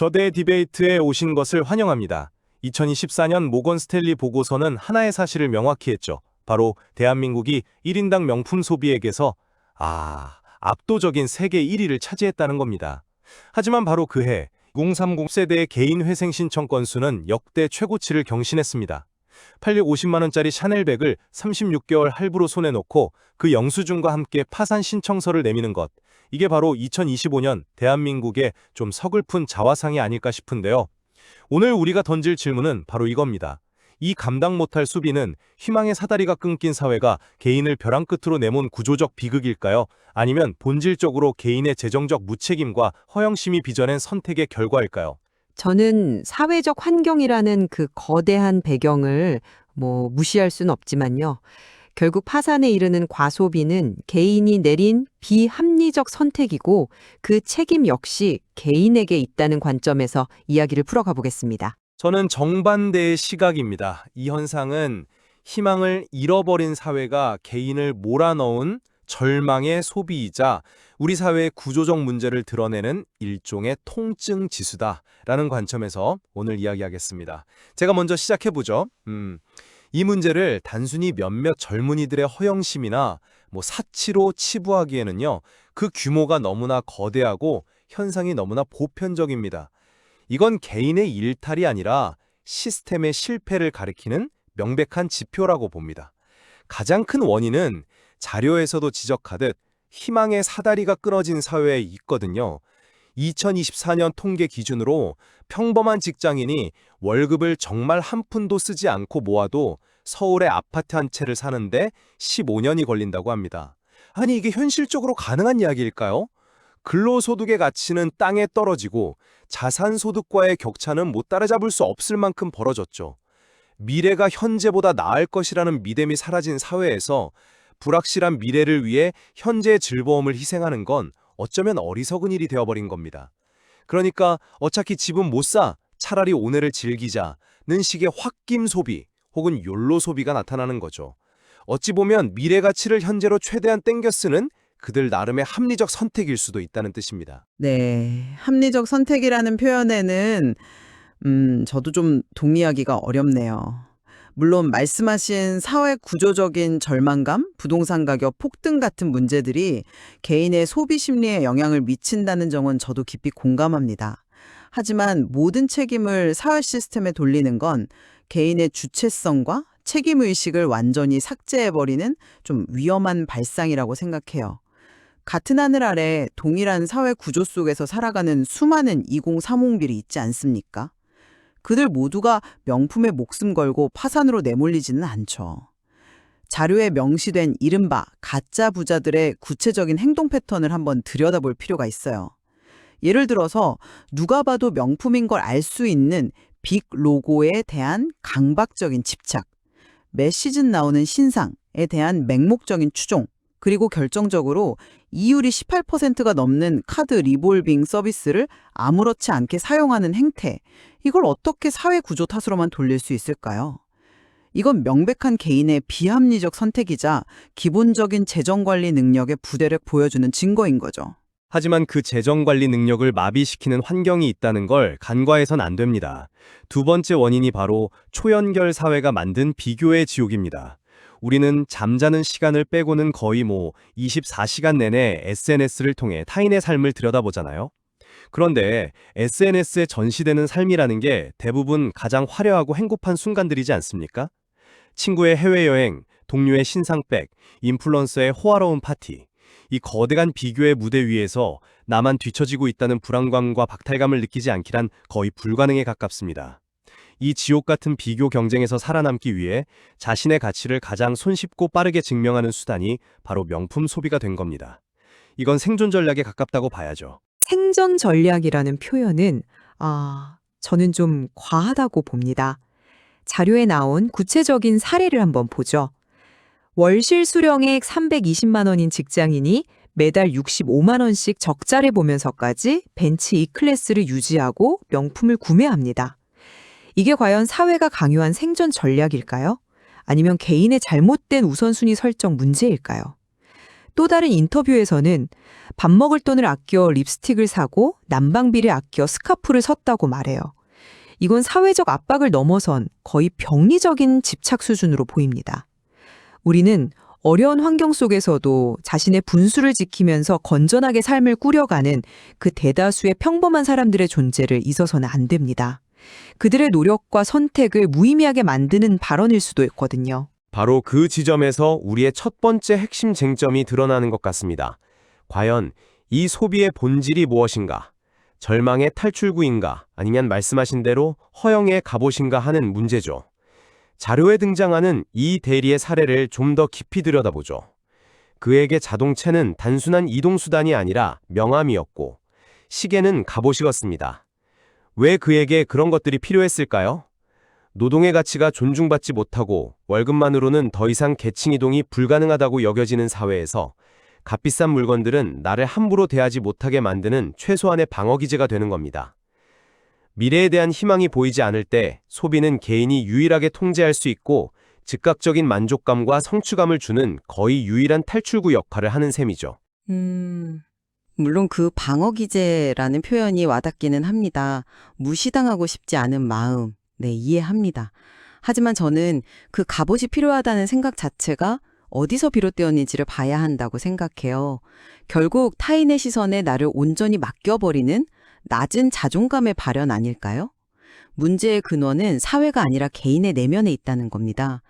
저대 디베이트에 오신 것을 환영합니다. 2024년 모건 스탠리 보고서는 하나의 사실을 명확히 했죠. 바로 대한민국이 1인당 명품 소비액에서 압도적인 세계 1위를 차지했다는 겁니다. 하지만 바로 그해 2030 세대의 개인 회생 신청 건수는 역대 최고치를 경신했습니다. 팔릴 50만 원짜리 샤넬백을 36개월 할부로 손에 놓고 그 영수증과 함께 파산 신청서를 내미는 것. 이게 바로 2025년 대한민국의 좀 서글픈 자화상이 아닐까 싶은데요. 오늘 우리가 던질 질문은 바로 이겁니다. 이 감당 못할 수비는 희망의 사다리가 끊긴 사회가 개인을 벼랑 끝으로 내몬 구조적 비극일까요? 아니면 본질적으로 개인의 재정적 무책임과 허영심이 빚어낸 선택의 결과일까요? 저는 사회적 환경이라는 그 거대한 배경을 무시할 수는 없지만요. 결국 파산에 이르는 과소비는 개인이 내린 비합리적 선택이고 그 책임 역시 개인에게 있다는 관점에서 이야기를 풀어가 보겠습니다. 저는 정반대의 시각입니다. 이 현상은 희망을 잃어버린 사회가 개인을 몰아넣은 절망의 소비이자 우리 사회의 구조적 문제를 드러내는 일종의 통증 지수다라는 관점에서 오늘 이야기하겠습니다. 제가 먼저 시작해보죠. 이 문제를 단순히 몇몇 젊은이들의 허영심이나 사치로 치부하기에는요, 그 규모가 너무나 거대하고 현상이 너무나 보편적입니다. 이건 개인의 일탈이 아니라 시스템의 실패를 가리키는 명백한 지표라고 봅니다. 가장 큰 원인은 자료에서도 지적하듯 희망의 사다리가 끊어진 사회에 있거든요. 2024년 통계 기준으로 평범한 직장인이 월급을 정말 한 푼도 쓰지 않고 모아도 서울의 아파트 한 채를 사는데 15년이 걸린다고 합니다. 아니, 이게 현실적으로 가능한 이야기일까요? 근로소득의 가치는 땅에 떨어지고 자산소득과의 격차는 못 따라잡을 수 없을 만큼 벌어졌죠. 미래가 현재보다 나을 것이라는 믿음이 사라진 사회에서 불확실한 미래를 위해 현재의 즐거움을 희생하는 건 어쩌면 어리석은 일이 되어버린 겁니다. 그러니까 어차피 집은 못 사, 차라리 오늘을 즐기자는 식의 홧김 소비 혹은 욜로 소비가 나타나는 거죠. 어찌 보면 미래 가치를 현재로 최대한 땡겨 쓰는 그들 나름의 합리적 선택일 수도 있다는 뜻입니다. 네, 합리적 선택이라는 표현에는 저도 좀 동의하기가 어렵네요. 물론 말씀하신 사회 구조적인 절망감, 부동산 가격 폭등 같은 문제들이 개인의 소비 심리에 영향을 미친다는 점은 저도 깊이 공감합니다. 하지만 모든 책임을 사회 시스템에 돌리는 건 개인의 주체성과 책임의식을 완전히 삭제해버리는 좀 위험한 발상이라고 생각해요. 같은 하늘 아래 동일한 사회 구조 속에서 살아가는 수많은 2030들이 있지 않습니까? 그들 모두가 명품에 목숨 걸고 파산으로 내몰리지는 않죠. 자료에 명시된 이른바 가짜 부자들의 구체적인 행동 패턴을 한번 들여다볼 필요가 있어요. 예를 들어서 누가 봐도 명품인 걸 알 수 있는 빅 로고에 대한 강박적인 집착, 매 시즌 나오는 신상에 대한 맹목적인 추종, 그리고 결정적으로 이율이 18%가 넘는 카드 리볼빙 서비스를 아무렇지 않게 사용하는 행태, 이걸 어떻게 사회 구조 탓으로만 돌릴 수 있을까요? 이건 명백한 개인의 비합리적 선택이자 기본적인 재정관리 능력의 부대를 보여주는 증거인 거죠. 하지만 그 재정관리 능력을 마비시키는 환경이 있다는 걸 간과해선 안 됩니다. 두 번째 원인이 바로 초연결 사회가 만든 비교의 지옥입니다. 우리는 잠자는 시간을 빼고는 거의 24시간 내내 SNS를 통해 타인의 삶을 들여다보잖아요. 그런데 SNS에 전시되는 삶이라는 게 대부분 가장 화려하고 행복한 순간들이지 않습니까? 친구의 해외여행, 동료의 신상백, 인플루언서의 호화로운 파티. 이 거대한 비교의 무대 위에서 나만 뒤처지고 있다는 불안감과 박탈감을 느끼지 않기란 거의 불가능에 가깝습니다. 이 지옥 같은 비교 경쟁에서 살아남기 위해 자신의 가치를 가장 손쉽고 빠르게 증명하는 수단이 바로 명품 소비가 된 겁니다. 이건 생존 전략에 가깝다고 봐야죠. 생존 전략이라는 표현은 저는 좀 과하다고 봅니다. 자료에 나온 구체적인 사례를 한번 보죠. 월실 수령액 320만 원인 직장인이 매달 65만 원씩 적자를 보면서까지 벤츠 E클래스를 유지하고 명품을 구매합니다. 이게 과연 사회가 강요한 생존 전략일까요? 아니면 개인의 잘못된 우선순위 설정 문제일까요? 또 다른 인터뷰에서는 밥 먹을 돈을 아껴 립스틱을 사고 난방비를 아껴 스카프를 샀다고 말해요. 이건 사회적 압박을 넘어선 거의 병리적인 집착 수준으로 보입니다. 우리는 어려운 환경 속에서도 자신의 분수를 지키면서 건전하게 삶을 꾸려가는 그 대다수의 평범한 사람들의 존재를 잊어서는 안 됩니다. 그들의 노력과 선택을 무의미하게 만드는 발언일 수도 있거든요. 바로 그 지점에서 우리의 첫 번째 핵심 쟁점이 드러나는 것 같습니다. 과연 이 소비의 본질이 무엇인가? 절망의 탈출구인가? 아니면 말씀하신 대로 허영의 갑옷인가 하는 문제죠. 자료에 등장하는 이 대리의 사례를 좀 더 깊이 들여다보죠. 그에게 자동차는 단순한 이동수단이 아니라 명함이었고 시계는 갑옷이었습니다. 왜 그에게 그런 것들이 필요했을까요? 노동의 가치가 존중받지 못하고 월급만으로는 더 이상 계층 이동이 불가능하다고 여겨지는 사회에서 값비싼 물건들은 나를 함부로 대하지 못하게 만드는 최소한의 방어기제가 되는 겁니다. 미래에 대한 희망이 보이지 않을 때 소비는 개인이 유일하게 통제할 수 있고 즉각적인 만족감과 성취감을 주는 거의 유일한 탈출구 역할을 하는 셈이죠. 물론 그 방어기제라는 표현이 와닿기는 합니다. 무시당하고 싶지 않은 마음, 네, 이해합니다. 하지만 저는 그 갑옷이 필요하다는 생각 자체가 어디서 비롯되었는지를 봐야 한다고 생각해요. 결국 타인의 시선에 나를 온전히 맡겨버리는 낮은 자존감의 발현 아닐까요? 문제의 근원은 사회가 아니라 개인의 내면에 있다는 겁니다.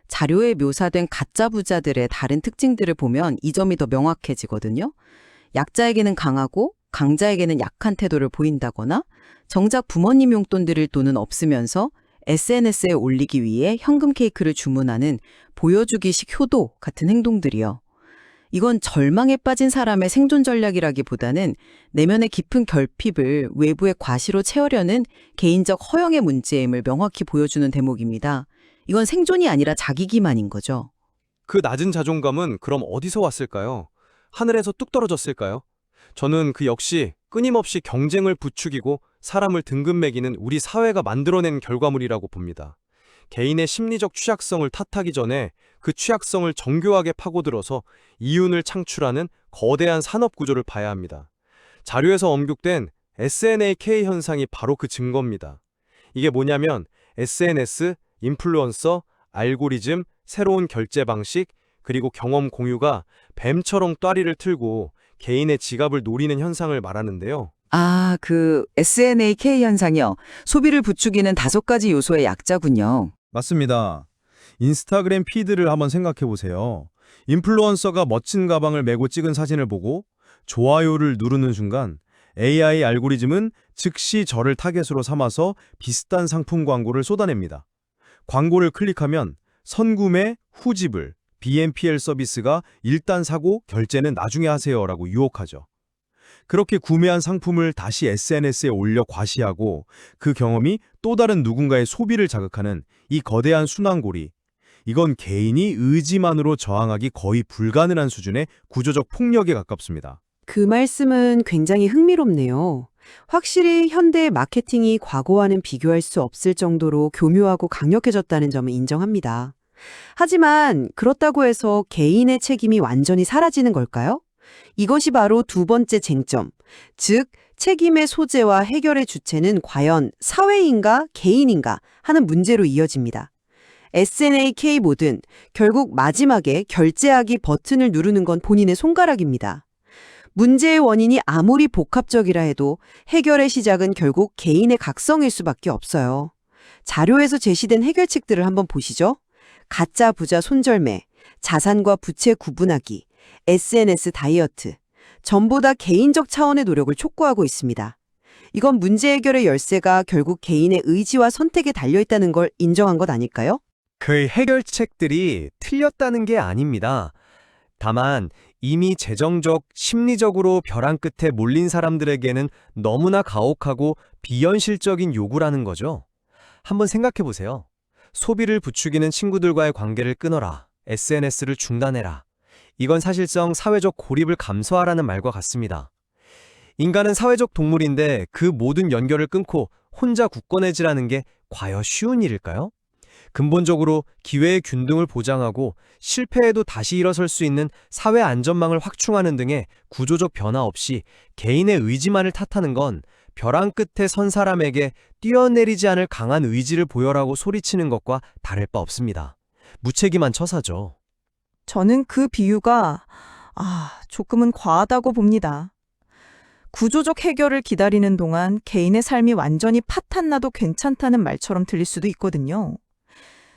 자료에 묘사된 가짜 부자들의 다른 특징들을 보면 이 점이 더 명확해지거든요. 약자에게는 강하고 강자에게는 약한 태도를 보인다거나 정작 부모님 용돈들을 돈은 없으면서 SNS에 올리기 위해 현금 케이크를 주문하는 보여주기식 효도 같은 행동들이요. 이건 절망에 빠진 사람의 생존 전략이라기보다는 내면의 깊은 결핍을 외부의 과시로 채우려는 개인적 허영의 문제임을 명확히 보여주는 대목입니다. 이건 생존이 아니라 자기 기만인 거죠. 그 낮은 자존감은 그럼 어디서 왔을까요? 하늘에서 뚝 떨어졌을까요? 저는 그 역시 끊임없이 경쟁을 부추기고 사람을 등급 매기는 우리 사회가 만들어낸 결과물이라고 봅니다. 개인의 심리적 취약성을 탓하기 전에 그 취약성을 정교하게 파고들어서 이윤을 창출하는 거대한 산업 구조를 봐야 합니다. 자료에서 언급된 SNAK 현상이 바로 그 증거입니다. 이게 뭐냐면 SNS, 인플루언서, 알고리즘, 새로운 결제 방식, 그리고 경험 공유가 뱀처럼 따리를 틀고 개인의 지갑을 노리는 현상을 말하는데요. 아, 그 SNAK 현상이요. 소비를 부추기는 5가지 요소의 약자군요. 맞습니다. 인스타그램 피드를 한번 생각해 보세요. 인플루언서가 멋진 가방을 메고 찍은 사진을 보고 좋아요를 누르는 순간 AI 알고리즘은 즉시 저를 타겟으로 삼아서 비슷한 상품 광고를 쏟아냅니다. 광고를 클릭하면 선구매, 후지불, BNPL 서비스가 일단 사고 결제는 나중에 하세요라고 유혹하죠. 그렇게 구매한 상품을 다시 SNS에 올려 과시하고 그 경험이 또 다른 누군가의 소비를 자극하는 이 거대한 순환고리. 이건 개인이 의지만으로 저항하기 거의 불가능한 수준의 구조적 폭력에 가깝습니다. 그 말씀은 굉장히 흥미롭네요. 확실히 현대의 마케팅이 과거와는 비교할 수 없을 정도로 교묘하고 강력해졌다는 점은 인정합니다. 하지만 그렇다고 해서 개인의 책임이 완전히 사라지는 걸까요? 이것이 바로 두 번째 쟁점, 즉 책임의 소재와 해결의 주체는 과연 사회인가 개인인가 하는 문제로 이어집니다. SNAK 모든 결국 마지막에 결제하기 버튼을 누르는 건 본인의 손가락입니다. 문제의 원인이 아무리 복합적이라 해도 해결의 시작은 결국 개인의 각성일 수밖에 없어요. 자료에서 제시된 해결책들을 한번 보시죠. 가짜 부자 손절매, 자산과 부채 구분하기, SNS 다이어트, 전부 다 개인적 차원의 노력을 촉구하고 있습니다. 이건 문제 해결의 열쇠가 결국 개인의 의지와 선택에 달려있다는 걸 인정한 것 아닐까요? 그 해결책들이 틀렸다는 게 아닙니다. 다만 이미 재정적, 심리적으로 벼랑 끝에 몰린 사람들에게는 너무나 가혹하고 비현실적인 요구라는 거죠. 한번 생각해 보세요. 소비를 부추기는 친구들과의 관계를 끊어라. SNS를 중단해라. 이건 사실상 사회적 고립을 감소하라는 말과 같습니다. 인간은 사회적 동물인데 그 모든 연결을 끊고 혼자 굳건해지라는 게 과연 쉬운 일일까요? 근본적으로 기회의 균등을 보장하고 실패에도 다시 일어설 수 있는 사회 안전망을 확충하는 등의 구조적 변화 없이 개인의 의지만을 탓하는 건 벼랑 끝에 선 사람에게 뛰어내리지 않을 강한 의지를 보여라고 소리치는 것과 다를 바 없습니다. 무책임한 처사죠. 저는 그 비유가 조금은 과하다고 봅니다. 구조적 해결을 기다리는 동안 개인의 삶이 완전히 파탄나도 괜찮다는 말처럼 들릴 수도 있거든요.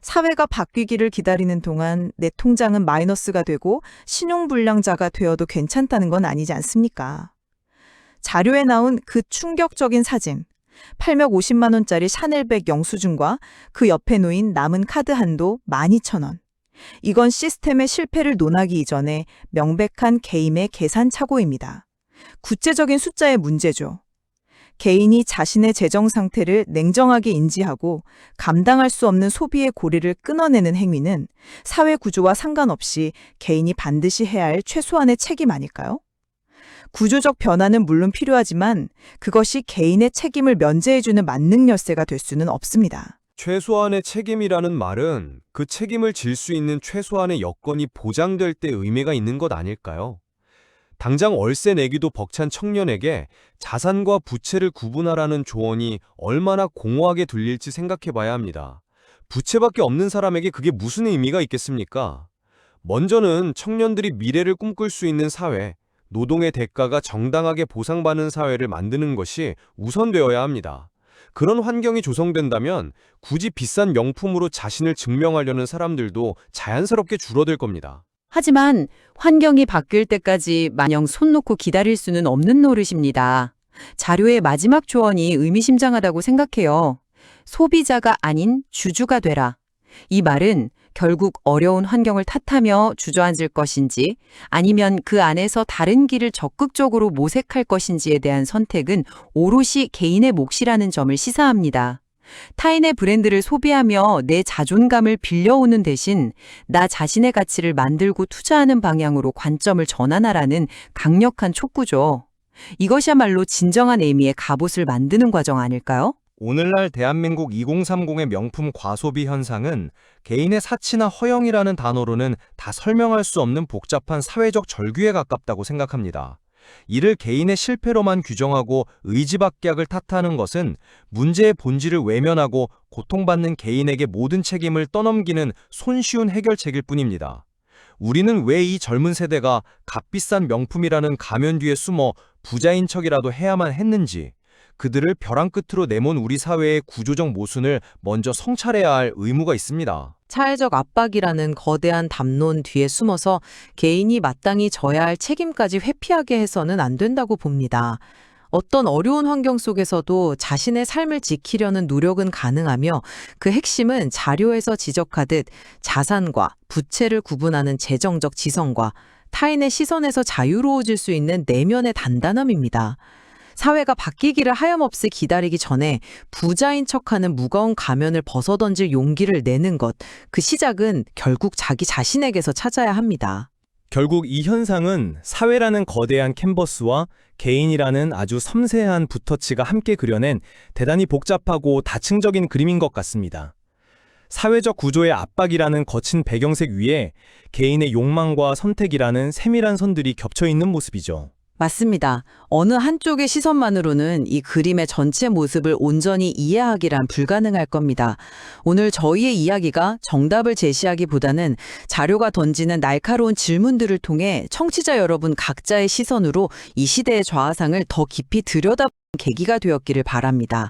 사회가 바뀌기를 기다리는 동안 내 통장은 마이너스가 되고 신용불량자가 되어도 괜찮다는 건 아니지 않습니까? 자료에 나온 그 충격적인 사진, 850만 원짜리 샤넬백 영수증과 그 옆에 놓인 남은 카드 한도 12,000원. 이건 시스템의 실패를 논하기 이전에 명백한 개인의 계산 착오입니다. 구체적인 숫자의 문제죠. 개인이 자신의 재정 상태를 냉정하게 인지하고 감당할 수 없는 소비의 고리를 끊어내는 행위는 사회 구조와 상관없이 개인이 반드시 해야 할 최소한의 책임 아닐까요? 구조적 변화는 물론 필요하지만 그것이 개인의 책임을 면제해주는 만능 열쇠가 될 수는 없습니다. 최소한의 책임이라는 말은 그 책임을 질 수 있는 최소한의 여건이 보장될 때 의미가 있는 것 아닐까요? 당장 월세 내기도 벅찬 청년에게 자산과 부채를 구분하라는 조언이 얼마나 공허하게 들릴지 생각해 봐야 합니다. 부채밖에 없는 사람에게 그게 무슨 의미가 있겠습니까? 먼저는 청년들이 미래를 꿈꿀 수 있는 사회, 노동의 대가가 정당하게 보상받는 사회를 만드는 것이 우선되어야 합니다. 그런 환경이 조성된다면 굳이 비싼 명품으로 자신을 증명하려는 사람들도 자연스럽게 줄어들 겁니다. 하지만 환경이 바뀔 때까지 마냥 손 놓고 기다릴 수는 없는 노릇입니다. 자료의 마지막 조언이 의미심장하다고 생각해요. 소비자가 아닌 주주가 되라. 이 말은 결국 어려운 환경을 탓하며 주저앉을 것인지 아니면 그 안에서 다른 길을 적극적으로 모색할 것인지에 대한 선택은 오롯이 개인의 몫이라는 점을 시사합니다. 타인의 브랜드를 소비하며 내 자존감을 빌려오는 대신 나 자신의 가치를 만들고 투자하는 방향으로 관점을 전환하라는 강력한 촉구죠. 이것이야말로 진정한 의미의 갑옷을 만드는 과정 아닐까요? 오늘날 대한민국 2030의 명품 과소비 현상은 개인의 사치나 허영이라는 단어로는 다 설명할 수 없는 복잡한 사회적 절규에 가깝다고 생각합니다. 이를 개인의 실패로만 규정하고 의지박약을 탓하는 것은 문제의 본질을 외면하고 고통받는 개인에게 모든 책임을 떠넘기는 손쉬운 해결책일 뿐입니다. 우리는 왜 이 젊은 세대가 값비싼 명품이라는 가면 뒤에 숨어 부자인 척이라도 해야만 했는지, 그들을 벼랑 끝으로 내몬 우리 사회의 구조적 모순을 먼저 성찰해야 할 의무가 있습니다. 사회적 압박이라는 거대한 담론 뒤에 숨어서 개인이 마땅히 져야 할 책임까지 회피하게 해서는 안 된다고 봅니다. 어떤 어려운 환경 속에서도 자신의 삶을 지키려는 노력은 가능하며 그 핵심은 자료에서 지적하듯 자산과 부채를 구분하는 재정적 지성과 타인의 시선에서 자유로워질 수 있는 내면의 단단함입니다. 사회가 바뀌기를 하염없이 기다리기 전에 부자인 척하는 무거운 가면을 벗어던질 용기를 내는 것, 그 시작은 결국 자기 자신에게서 찾아야 합니다. 결국 이 현상은 사회라는 거대한 캔버스와 개인이라는 아주 섬세한 붓터치가 함께 그려낸 대단히 복잡하고 다층적인 그림인 것 같습니다. 사회적 구조의 압박이라는 거친 배경색 위에 개인의 욕망과 선택이라는 세밀한 선들이 겹쳐 있는 모습이죠. 맞습니다. 어느 한쪽의 시선만으로는 이 그림의 전체 모습을 온전히 이해하기란 불가능할 겁니다. 오늘 저희의 이야기가 정답을 제시하기보다는 자료가 던지는 날카로운 질문들을 통해 청취자 여러분 각자의 시선으로 이 시대의 좌우상을 더 깊이 들여다보는 계기가 되었기를 바랍니다.